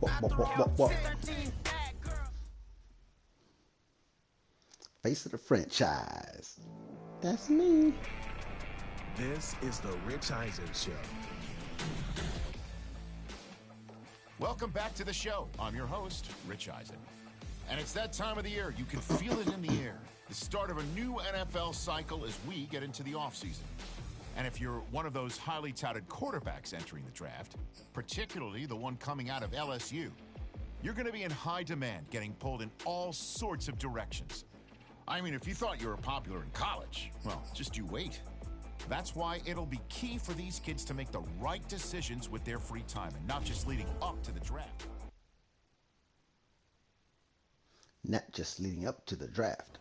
What? Face of the franchise. That's me. This is the Rich Eisen Show. Welcome back to the show. I'm your host, Rich Eisen. And it's that time of the year. You can feel it in the air. The start of a new NFL cycle as we get into the offseason. And if you're one of those highly touted quarterbacks entering the draft, particularly the one coming out of LSU, you're going to be in high demand, getting pulled in all sorts of directions. I mean, if you thought you were popular in college, well, just you wait. That's why it'll be key for these kids to make the right decisions with their free time and not just leading up to the draft. Not just leading up to the draft.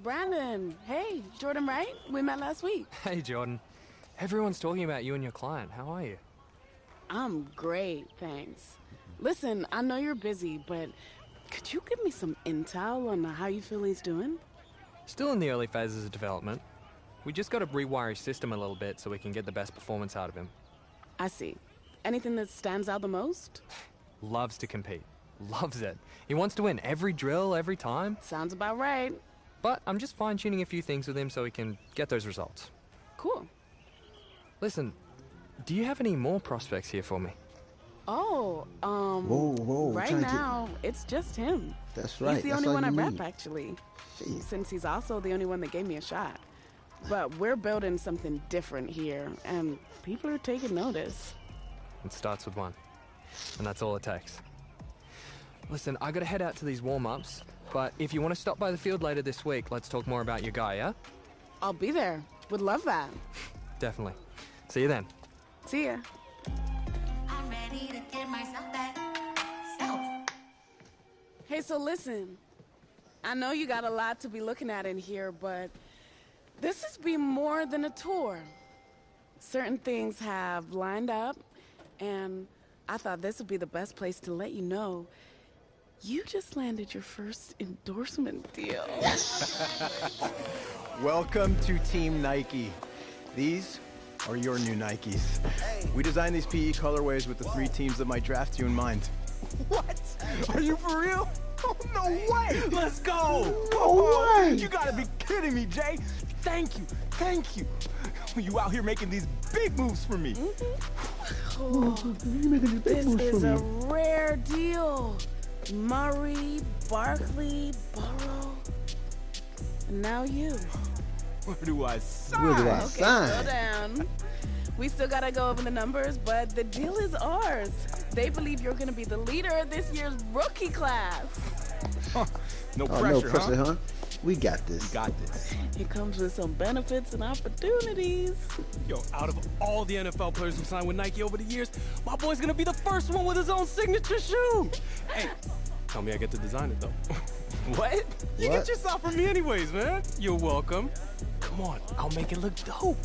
Brandon, hey, Jordan, right? We met last week. Hey, Jordan. Everyone's talking about you and your client. How are you? I'm great, thanks. Listen, I know you're busy, but could you give me some intel on how you feel he's doing? Still in the early phases of development. We just got to rewire his system a little bit so we can get the best performance out of him. I see. Anything that stands out the most? Loves to compete. Loves it. He wants to win every drill, every time. Sounds about right. But I'm just fine-tuning a few things with him so he can get those results. Cool. Listen, do you have any more prospects here for me? Oh, Whoa, right now, it's just him. That's right. He's the That's only all one I you rep, need. actually. Jeez. Since he's also the only one that gave me a shot. But we're building something different here, and people are taking notice. It starts with one, and that's all it takes. Listen, I gotta head out to these warm-ups, but if you want to stop by the field later this week, let's talk more about your guy, yeah? I'll be there. Would love that. Definitely. See you then. See ya. I'm ready to give myself that self. Hey, so listen. I know you got a lot to be looking at in here, but this has been more than a tour. Certain things have lined up, and I thought this would be the best place to let you know you just landed your first endorsement deal. Welcome to Team Nike. These are your new Nikes. We designed these PE colorways with the 3 teams that might draft you in mind. What? Are you for real? Oh, no way! Let's go! No way! You gotta be kidding me, Jay. Thank you. You out here making these big moves for me. Oh, this is a rare deal. Murray, Barkley, Burrow, and now you. Where do I sign? Where do I Okay, sign? slow down. We still gotta go over the numbers, but the deal is ours. They believe you're gonna be the leader of this year's rookie class. No Oh, pressure, no pressure, huh? huh? We got this. Got this. It comes with some benefits and opportunities. Yo, out of all the NFL players who signed with Nike over the years, my boy's gonna be the first one with his own signature shoe. Hey, tell me I get to design it, though. What? You What? get your stuff from me anyways, man. You're welcome. Come on, I'll make it look dope.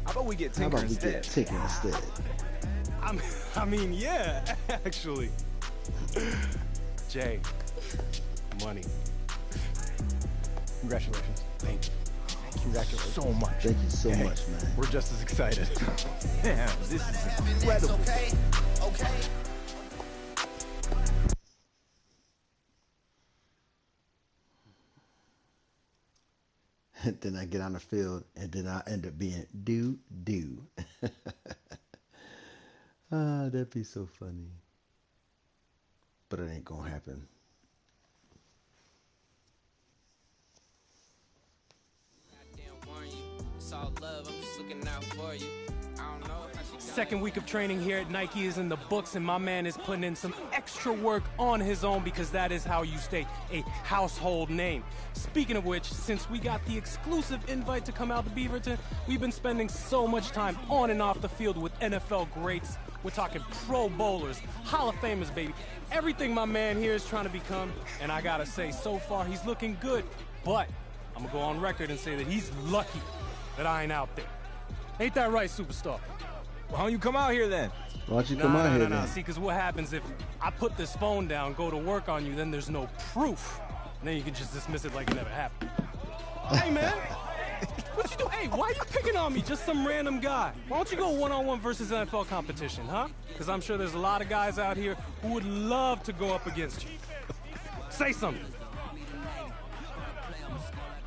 How about we get How Tinker about we instead? get Tinker instead? I mean, yeah, actually. Jay, money. Congratulations. Thank you. Congratulations so much. Thank you so Hey, much, man. We're just as excited. Yeah, this is incredible. Okay. Then I get on the field, and then I end up being doo. Ah, that'd be so funny. But it ain't gonna happen. Second week of training here at Nike is in the books, and my man is putting in some extra work on his own because that is how you stay a household name. Speaking of which, since we got the exclusive invite to come out to Beaverton, we've been spending so much time on and off the field with NFL greats. We're talking Pro Bowlers, Hall of Famers, baby. Everything my man here is trying to become, and I gotta say, so far he's looking good, but I'm gonna go on record and say that he's lucky that I ain't out there. Ain't that right, superstar? Why don't you come out here then? Why don't you come out here No. then? See, because what happens if I put this phone down, go to work on you, then there's no proof. And then you can just dismiss it like it never happened. Hey, man. What you do? Hey, why you picking on me? Just some random guy. Why don't you go one-on-one versus NFL competition, huh? Because I'm sure there's a lot of guys out here who would love to go up against you. Say something.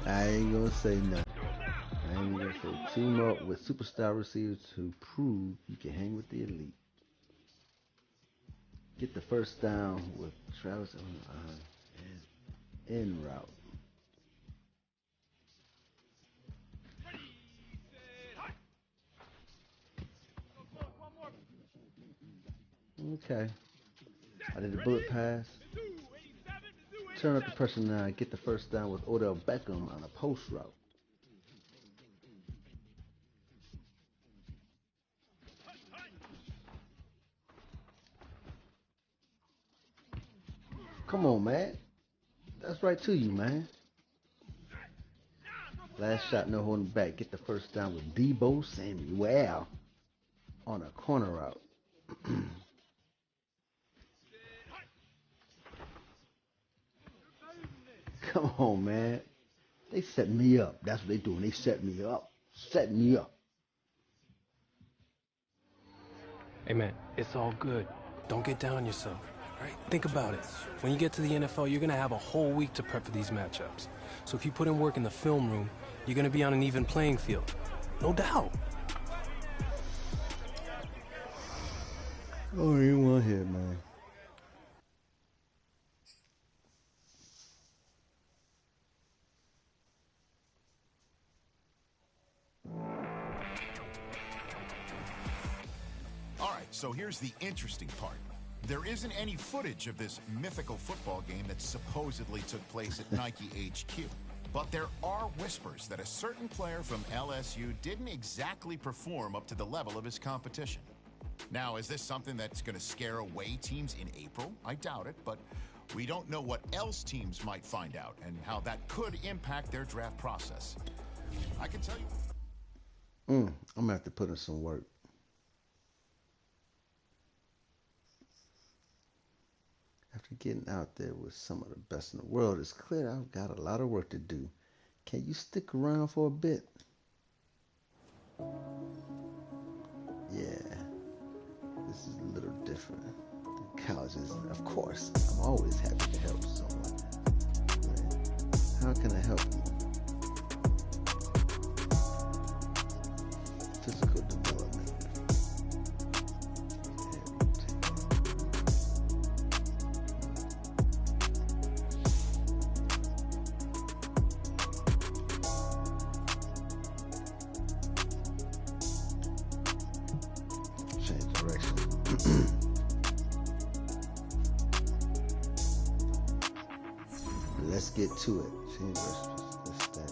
I ain't gonna say nothing. I ain't gonna say team up with superstar receivers who prove you can hang with the elite. Get the first down with Travis en route. Okay. I did the bullet pass. Turn up the pressure now. Get the first down with Odell Beckham on a post route. Come on, man. That's right to you, man. Last shot, no holding back. Get the first down with Debo Samuel on a corner route. Come on, man. They set me up. That's what they doing. They set me up. Set me up. Hey, man, it's all good. Don't get down on yourself. All right? Think about it. When you get to the NFL, you're going to have a whole week to prep for these matchups. So if you put in work in the film room, you're going to be on an even playing field. No doubt. Only one hit, man. All right, so here's the interesting part. There isn't any footage of this mythical football game that supposedly took place at Nike HQ. But there are whispers that a certain player from LSU didn't exactly perform up to the level of his competition. Now, is this something that's going to scare away teams in April? I doubt it, but we don't know what else teams might find out and how that could impact their draft process. I can tell you. I'm going to have to put in some work. After getting out there with some of the best in the world, it's clear I've got a lot of work to do. Can you stick around for a bit? Yeah, this is a little different. The colleges, of course, I'm always happy to help someone. Right? How can I help you? Physical development. Change direction. Let's get to it. Change direction. Let's start.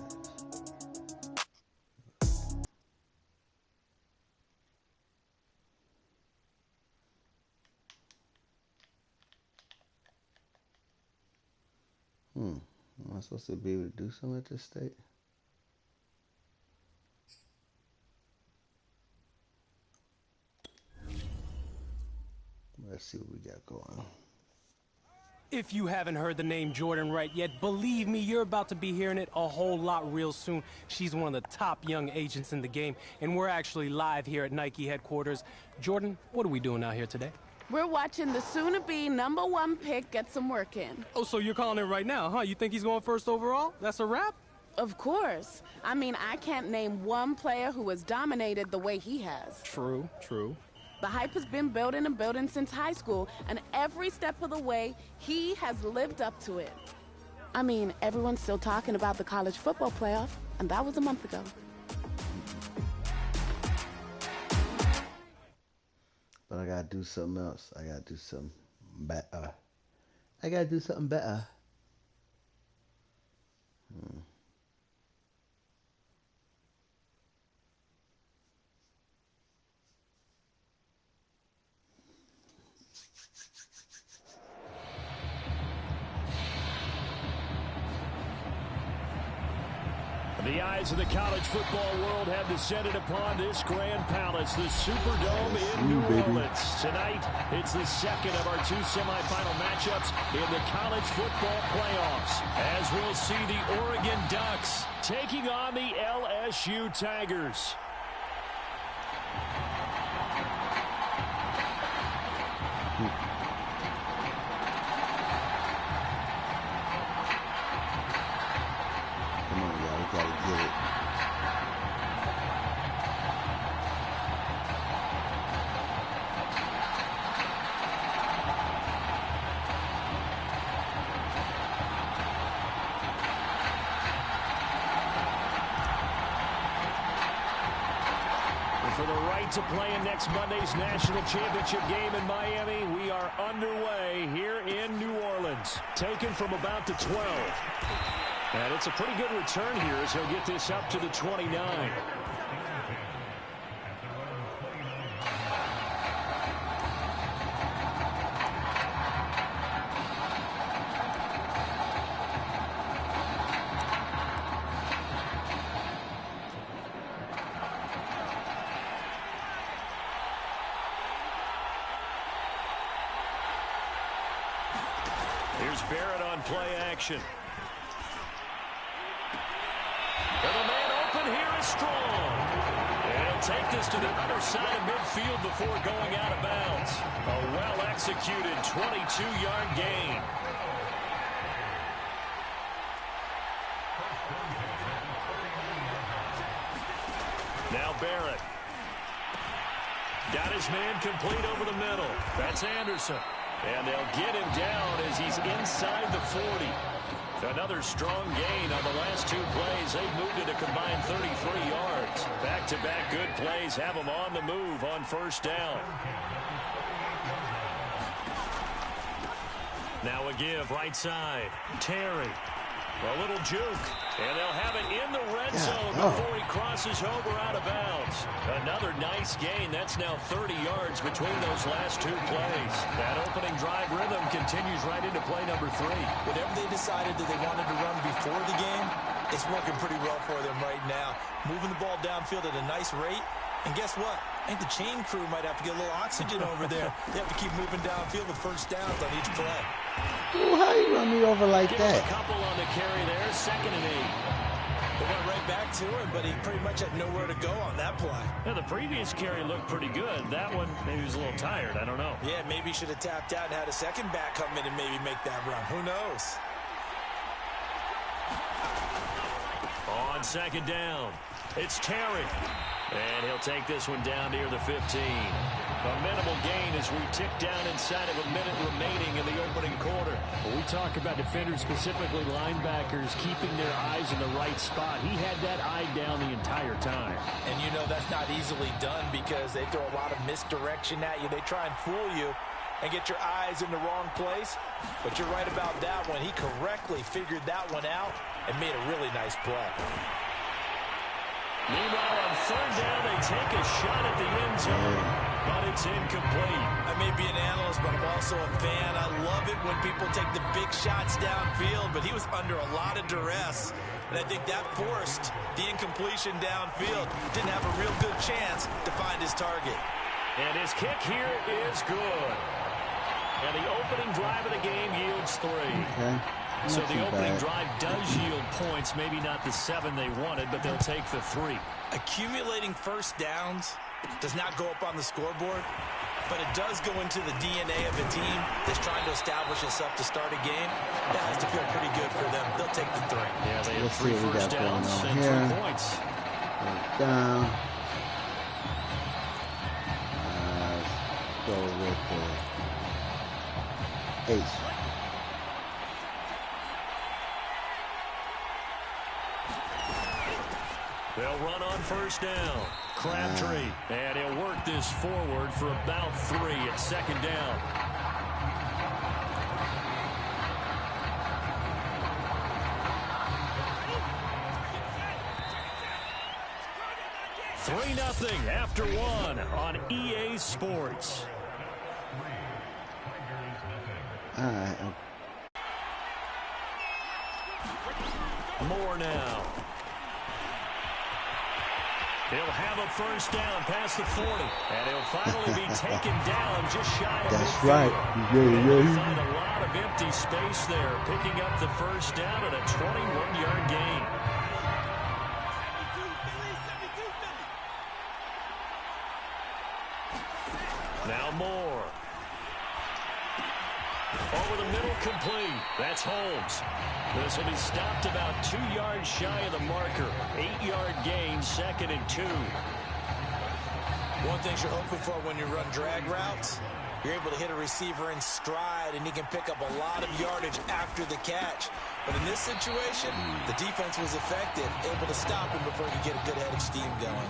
Am I supposed to be able to do something at this state? Let's see what we got going on. If you haven't heard the name Jordan Wright yet, believe me, you're about to be hearing it a whole lot real soon. She's one of the top young agents in the game, and we're actually live here at Nike headquarters. Jordan, what are we doing out here today? We're watching the soon-to-be #1 pick get some work in. Oh, so you're calling it right now, huh? You think he's going first overall? That's a wrap? Of course. I mean, I can't name one player who has dominated the way he has. True, true. The hype has been building and building since high school, and every step of the way, he has lived up to it. I mean, everyone's still talking about the college football playoff, and that was a month ago. But I gotta do something else. I gotta do something better. I gotta do something better. The The eyes of the college football world have descended upon this grand palace, the Superdome in New Orleans. Tonight, it's the second of our two semifinal matchups in the college football playoffs, as we'll see the Oregon Ducks taking on the LSU Tigers. Come on, y'all. We gotta get it. For the right to play in next Monday's national championship game in Miami, we are underway here in New Orleans. Taken from about the 12. And it's a pretty good return here as he'll get this up to the 29. Here's Barrett on play action. And the man open here is strong. And he'll take this to the other side of midfield before going out of bounds. A well-executed 22-yard gain. Now Barrett. Got his man complete over the middle. That's Anderson. And they'll get him down as he's inside the 40. Another strong gain on the last two plays. They've moved it a combined 33 yards. Back-to-back good plays have them on the move on first down. Now a give right side. Terry. A little juke. And they'll have it in the red zone before he crosses over out of bounds. Another nice gain. That's now 30 yards between those last two plays. That opening drive rhythm continues right into play number 3. Whatever they decided that they wanted to run before the game, it's working pretty well for them right now. Moving the ball downfield at a nice rate. And guess what? I think the chain crew might have to get a little oxygen over there. They have to keep moving downfield with first downs on each play. Ooh, how you run me over like that? A couple on the carry there, 2nd and 8. They went right back to him, but he pretty much had nowhere to go on that play. Yeah, the previous carry looked pretty good. That one, maybe he was a little tired. I don't know. Yeah, maybe he should have tapped out and had a second back come in and maybe make that run. Who knows? On 2nd down, it's Terry. And he'll take this one down near the 15. A minimal gain as we tick down inside of a minute remaining in the opening quarter. When we talk about defenders, specifically linebackers, keeping their eyes in the right spot, he had that eye down the entire time. And you know that's not easily done because they throw a lot of misdirection at you. They try and fool you and get your eyes in the wrong place. But you're right about that one. He correctly figured that one out and made a really nice play. Meanwhile, on 3rd down, they take a shot at the end zone, but it's incomplete. I may be an analyst, but I'm also a fan. I love it when people take the big shots downfield, but he was under a lot of duress, and I think that forced the incompletion downfield. Didn't have a real good chance to find his target. And his kick here is good. And the opening drive of the game yields 3. Okay. So the opening drive does yield points, maybe not the 7 they wanted, but they'll take the 3. Accumulating first downs does not go up on the scoreboard, but it does go into the DNA of a team that's trying to establish itself to start a game. That has to feel pretty good for them. They'll take the 3. Yeah, they have Let's 3 see what we first got going downs on and here. 3 points. Down. Let's go with the ace. They'll run on first down. Crabtree. And he'll work this forward for about 3 at 2nd down. Three 0 after 1 on EA Sports. All right. More now. He'll have a first down past the 40. And he'll finally be taken down just shy of That's midfield. right. They'll find a lot of empty space there, picking up the first down at a 21-yard gain. Now Moore. Over the middle, complete. That's Holmes. This will be stopped about 2 yards shy of the marker. 8-yard gain, 2nd and 2. One thing you're hoping for when you run drag routes, you're able to hit a receiver in stride, and he can pick up a lot of yardage after the catch. But in this situation, the defense was effective, able to stop him before he could get a good head of steam going.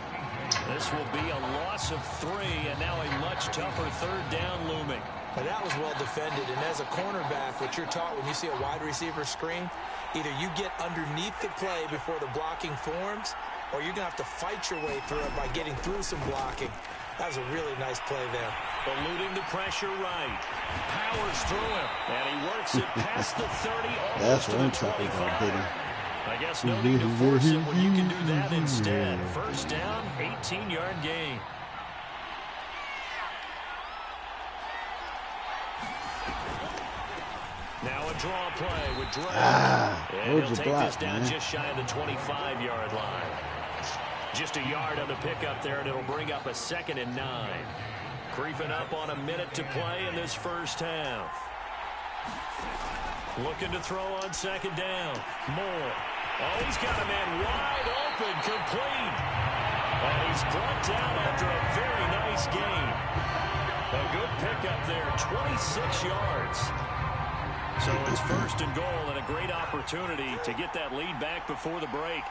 This will be a loss of 3, and now a much tougher 3rd down looming. But that was well defended, and as a cornerback, what you're taught when you see a wide receiver screen, either you get underneath the play before the blocking forms, or you're going to have to fight your way through it by getting through some blocking. That was a really nice play there. Eluding the pressure right. Powers through him, and he works it past the 30, That's almost to what I'm the talking 25. about, baby. I guess no need to force it when you can do that instead. First down, 18-yard gain. Now a draw play with Drake. And he'll take this down just shy of the 25-yard line. Just a yard on the pickup there, and it'll bring up a 2nd and 9. Creeping up on a minute to play in this first half. Looking to throw on 2nd down. Moore. Oh, he's got a man wide open, complete. And he's brought down after a very nice gain. A good pickup there, 26 yards. So it's 1st and goal, and a great opportunity to get that lead back before the break.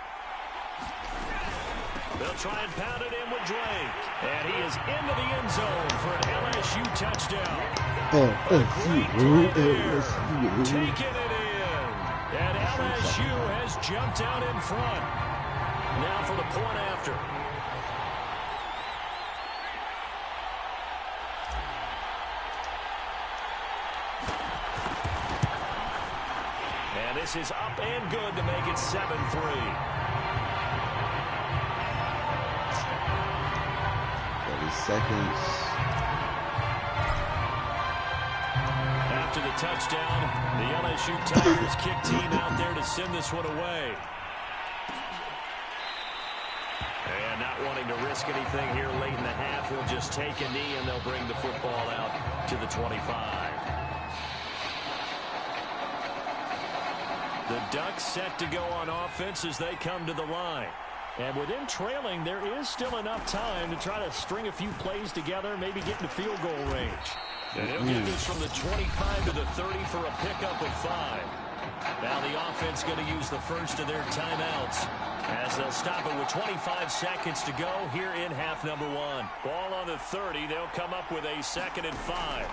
They'll try and pound it in with Drake. And he is into the end zone for an LSU touchdown. Taking it in. And LSU has jumped out in front. Now for the point after. And this is up and good to make it 7-3. 30 seconds. After the touchdown, the LSU Tigers kick team out there to send this one away. And not wanting to risk anything here late in the half, will just take a knee and they'll bring the football out to the 25. The Ducks set to go on offense as they come to the line. And with them trailing, there is still enough time to try to string a few plays together, maybe get into field goal range. And he'll get this from the 25 to the 30 for a pickup of 5. Now the offense going to use the first of their timeouts as they'll stop it with 25 seconds to go here in half number 1. Ball on the 30. They'll come up with a 2nd and 5.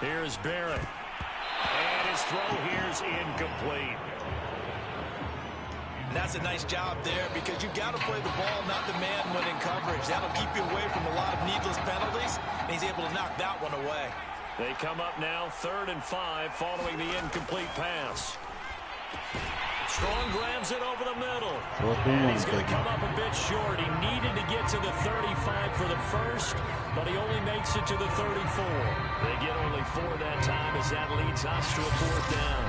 Here's Barrett. And his throw here's incomplete. That's a nice job there because you've got to play the ball, not the man when in coverage. That'll keep you away from a lot of needless penalties, and he's able to knock that one away. They come up now 3rd and 5 following the incomplete pass. Strong grabs it over the middle. And he's going to come up a bit short. He needed to get to the 35 for the first, but he only makes it to the 34. They get only 4 that time as that leads us to a 4th down.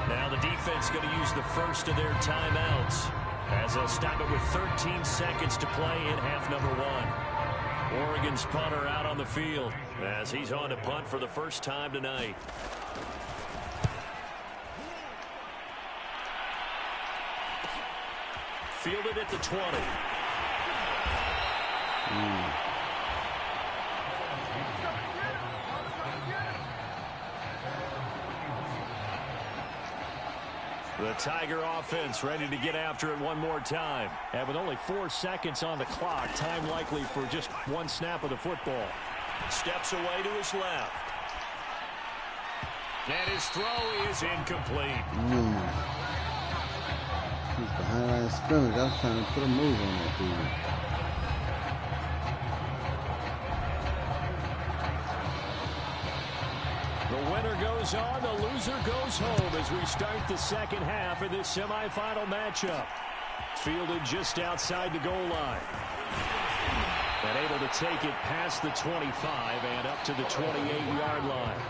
Now the defense going to use the first of their timeouts as they'll stop it with 13 seconds to play in half number 1. Oregon's punter out on the field as he's on to punt for the first time tonight. Fielded at the 20. The Tiger offense ready to get after it one more time. And with only 4 seconds on the clock, time likely for just one snap of the football. Steps away to his left. And his throw is incomplete. He's behind line of scrimmage. I was trying to put a move on that dude. The winner goes on, the loser goes home as we start the second half of this semifinal matchup. Fielded just outside the goal line. And able to take it past the 25 and up to the 28-yard line.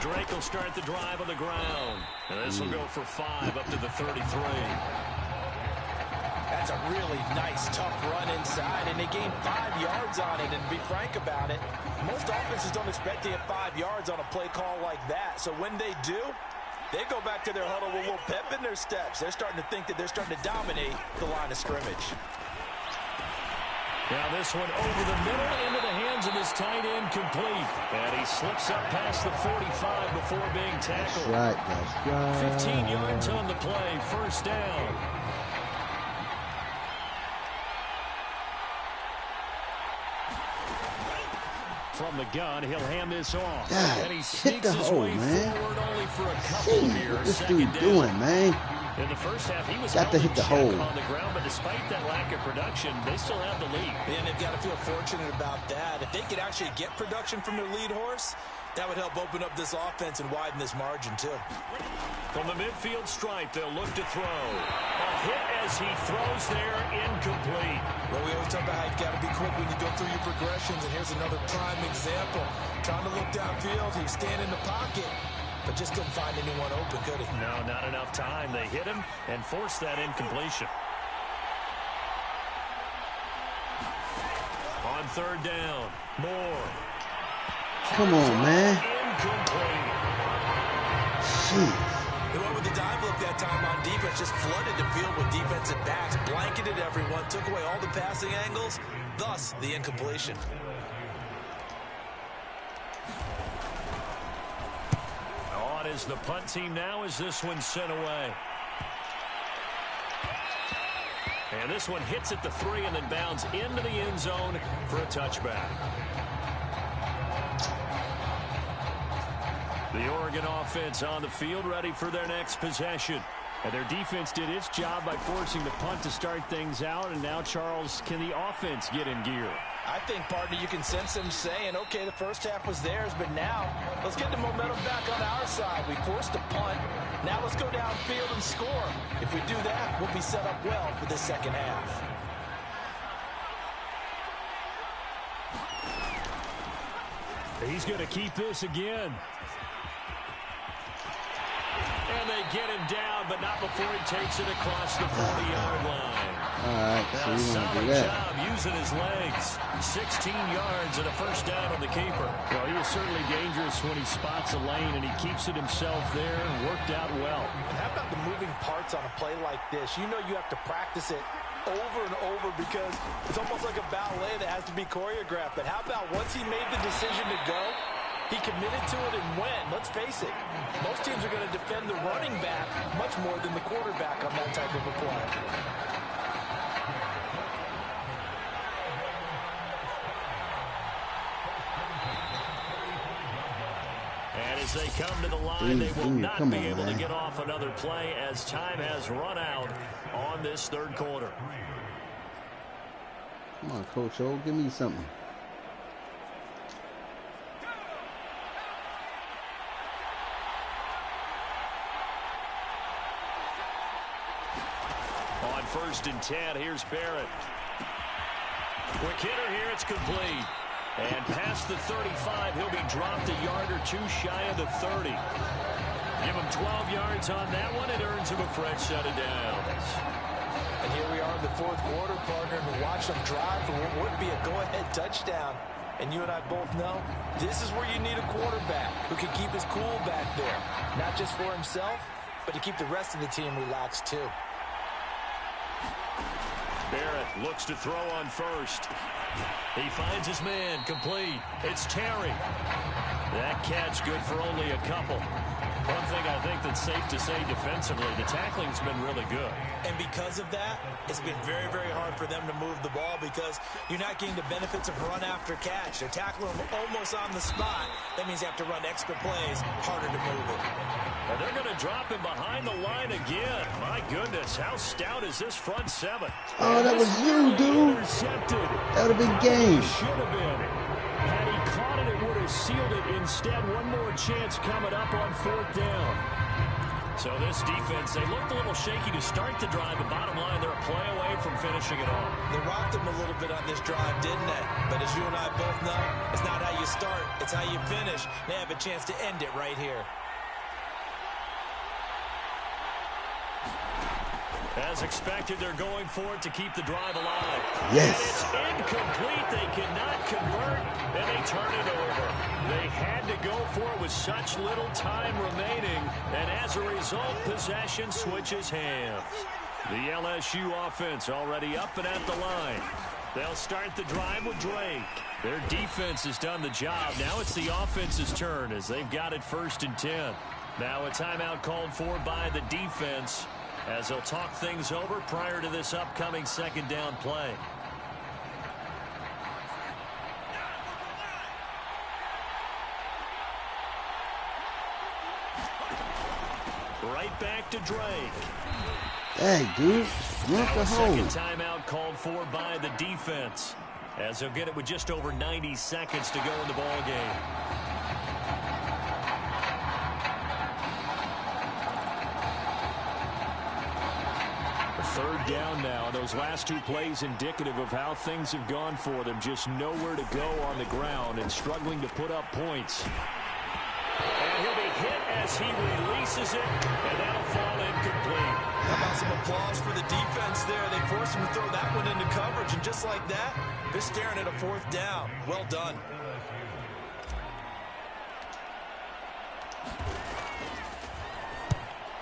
Drake will start the drive on the ground. And this will go for 5 up to the 33. That's a really nice, tough run inside, and they gained 5 yards on it. And to be frank about it, most offenses don't expect to get 5 yards on a play call like that. So when they do, they go back to their huddle with a little pep in their steps. They're starting to think that they're starting to dominate the line of scrimmage. Now this one over the middle into the hands of his tight end, complete. And he slips up past the 45 before being tackled. That's right. 15 yards on the play, first down. From the gun, he'll hand this off. God, and he hit sneaks the his hole, way man. forward only for a couple here. What this dude doing, man? In the first half, he was got to hit the hole on the ground, but despite that lack of production, they still have the lead. And they've got to feel fortunate about that. If they could actually get production from their lead horse, that would help open up this offense and widen this margin, too. From the midfield stripe, they'll look to throw. A hit as he throws there, incomplete. Well, we always talk about how you've got to be quick when you go through your progressions, and here's another prime example. Trying to look downfield, he was standing in the pocket, but just couldn't find anyone open, could he? No, not enough time. They hit him and forced that incompletion. On third down, Moore. Come on, man. Incomplete. Jeez. He went with the dive look that time on defense, just flooded the field with defensive backs, blanketed everyone, took away all the passing angles, thus the incompletion. On is the punt team now as this one's sent away. And this one hits at the 3 and then bounds into the end zone for a touchback. The Oregon offense on the field ready for their next possession. And their defense did its job by forcing the punt to start things out. And now, Charles, can the offense get in gear? I think, partner, you can sense them saying, okay, the first half was theirs, but now let's get the momentum back on our side. We forced a punt. Now let's go downfield and score. If we do that, we'll be set up well for the second half. He's going to keep this again. And they get him down, but not before he takes it across the 40-yard line. All right, so you want to do Solid that. job using his legs. 16 yards and a first down on the keeper. Well, he is certainly dangerous when he spots a lane, and he keeps it himself there and worked out well. And how about the moving parts on a play like this? You know you have to practice it over and over because it's almost like a ballet that has to be choreographed. But how about once he made the decision to go, he committed to it and went. Let's face it, most teams are going to defend the running back much more than the quarterback on that type of a play. And as they come to the line, they will not be able to get off another play as time has run out on this third quarter. Come on, Coach O, give me something. On 1st and 10, here's Barrett. Quick hitter here, it's complete. And past the 35, he'll be dropped a yard or two shy of the 30. Give him 12 yards on that one. It earns him a fresh set of downs. And here we are in the fourth quarter, partner, and watch them drive for what would be a go-ahead touchdown. And you and I both know this is where you need a quarterback who can keep his cool back there. Not just for himself, but to keep the rest of the team relaxed too. Barrett looks to throw on first. He finds his man, complete. It's Terry. That catch good for only a couple. One thing I think that's safe to say defensively, the tackling's been really good. And because of that, it's been very, very hard for them to move the ball because you're not getting the benefits of run after catch. They're tackling them almost on the spot. That means you have to run extra plays, harder to move it. And they're going to drop him behind the line again. My goodness, how stout is this front seven? Oh, that was you, dude. Intercepted. That would have been game. Should have been. Had he caught it, it they sealed it instead. One more chance coming up on 4th down. So this defense, they looked a little shaky to start the drive, but bottom line, they're a play away from finishing it off. They rocked them a little bit on this drive, didn't they? But as you and I both know, it's not how you start, it's how you finish. They have a chance to end it right here. As expected, they're going for it to keep the drive alive. Yes. And it's incomplete. They cannot convert, and they turn it over. They had to go for it with such little time remaining, and as a result, possession switches hands. The LSU offense already up and at the line. They'll start the drive with Drake. Their defense has done the job. Now it's the offense's turn as they've got it 1st and 10. Now a timeout called for by the defense, as they'll talk things over prior to this upcoming 2nd down play. Right back to Drake. Hey, dude. Not the hole. Second timeout called for by the defense, as they'll get it with just over 90 seconds to go in the ball game. Third down now. Those last 2 plays indicative of how things have gone for them. Just nowhere to go on the ground and struggling to put up points. And he'll be hit as he releases it, and that'll fall incomplete. How about some applause for the defense there? They forced him to throw that one into coverage, and just like that, they're staring at a 4th down. Well done.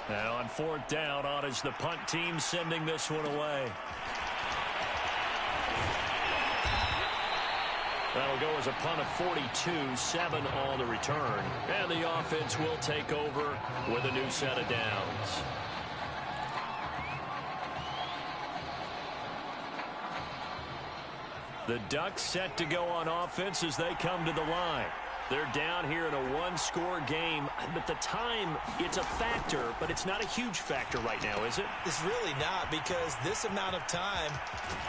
Now on 4th down, on is the punt team sending this one away. That'll go as a punt of 42, 7 on the return. And the offense will take over with a new set of downs. The Ducks set to go on offense as they come to the line. They're down here in a 1-score game, but the time, it's a factor, but it's not a huge factor right now, is it? It's really not, because this amount of time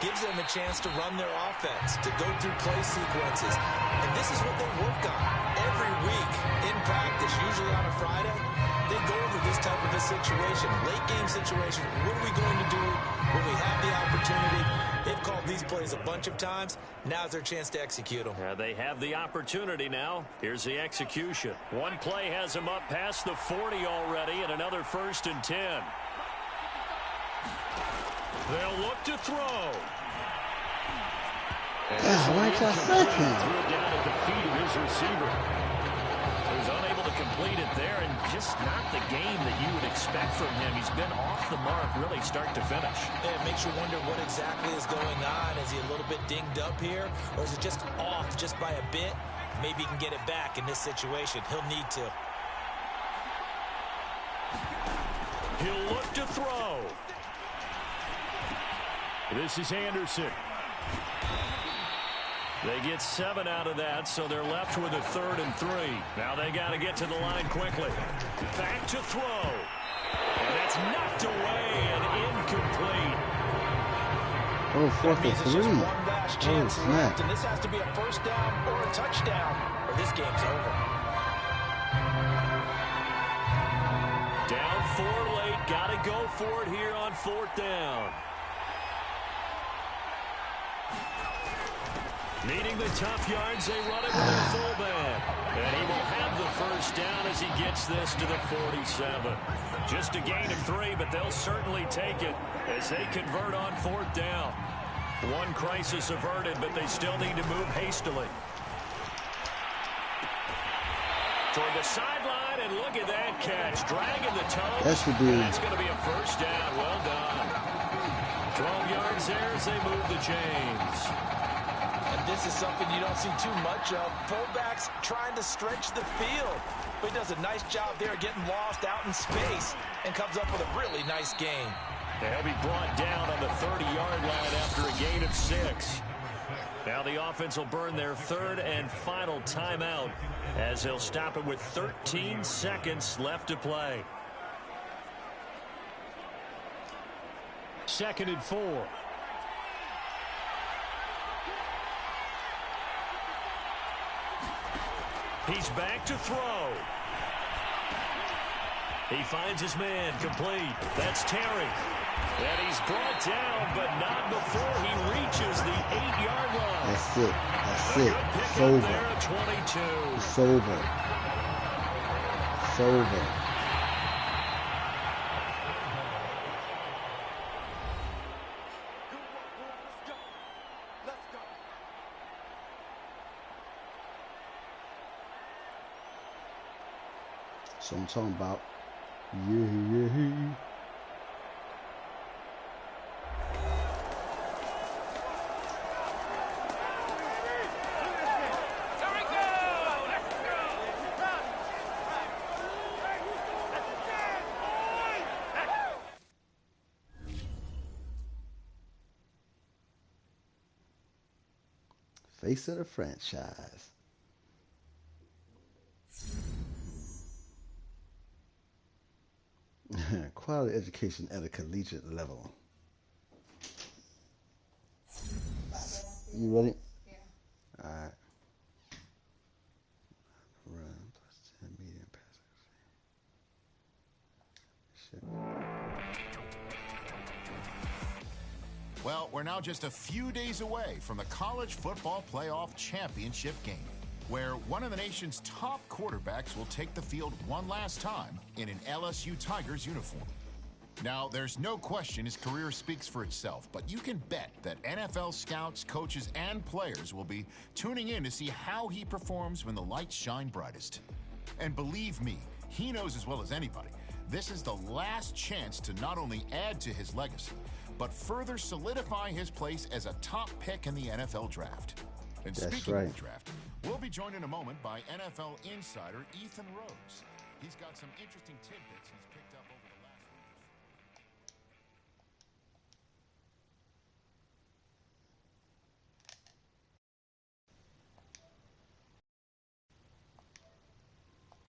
gives them a chance to run their offense, to go through play sequences. And this is what they work on every week in practice, usually on a Friday. They go over this type of a situation, late game situation. What are we going to do when we have the opportunity? They've called these plays a bunch of times. Now's their chance to execute them. They have the opportunity now. Here's the execution. One play has them up past the 40 already, and another 1st and 10. They'll look to throw. Like that second. Threw it down at the feet of his receiver. He was unable to complete it there, and just not the game that you would expect from him. He's been off the mark really start to finish. It makes you wonder what exactly is going on. Is he a little bit dinged up here, or is it just off just by a bit? Maybe he can get it back in this situation. He'll need to. He'll look to throw. This is Anderson. They get 7 out of that, so they're left with a 3rd and 3. Now they got to get to the line quickly. Back to throw. And that's knocked away and incomplete. Oh, 4th and 3. One last chance snap. left, and this has to be a 1st down or a touchdown, or this game's over. Down 4 late. Got to go for it here on 4th down. Needing the tough yards, they run it with their fullback. And he will have the 1st down as he gets this to the 47. Just a gain of 3, but they'll certainly take it as they convert on 4th down. One crisis averted, but they still need to move hastily. Toward the sideline, and look at that catch. Dragging the toes. That's what dude. That's going to be a 1st down. Well done. 12 yards there as they move the chains. And this is something you don't see too much of. Fullbacks trying to stretch the field. But he does a nice job there getting lost out in space and comes up with a really nice gain. They'll be brought down on the 30-yard line after a gain of 6. Now the offense will burn their 3rd and final timeout as they'll stop it with 13 seconds left to play. 2nd and 4. He's back to throw. He finds his man complete. That's Terry. And he's brought down, but not before he reaches the 8-yard line. That's it. That's it. It's over. There at 22. It's over. It's over. So I'm talking about, yeah. Face of the franchise. Quality education at a collegiate level. You ready? Yeah. All right. Run plus 10 medium pass. Well, we're now just a few days away from the College Football Playoff Championship game, where one of the nation's top quarterbacks will take the field one last time in an LSU Tigers uniform. Now, there's no question his career speaks for itself, but you can bet that NFL scouts, coaches, and players will be tuning in to see how he performs when the lights shine brightest. And believe me, he knows as well as anybody, this is the last chance to not only add to his legacy, but further solidify his place as a top pick in the NFL draft. And speaking of the draft, we'll be joined in a moment by NFL insider Ethan Rose. He's got some interesting tidbits he's picked up over the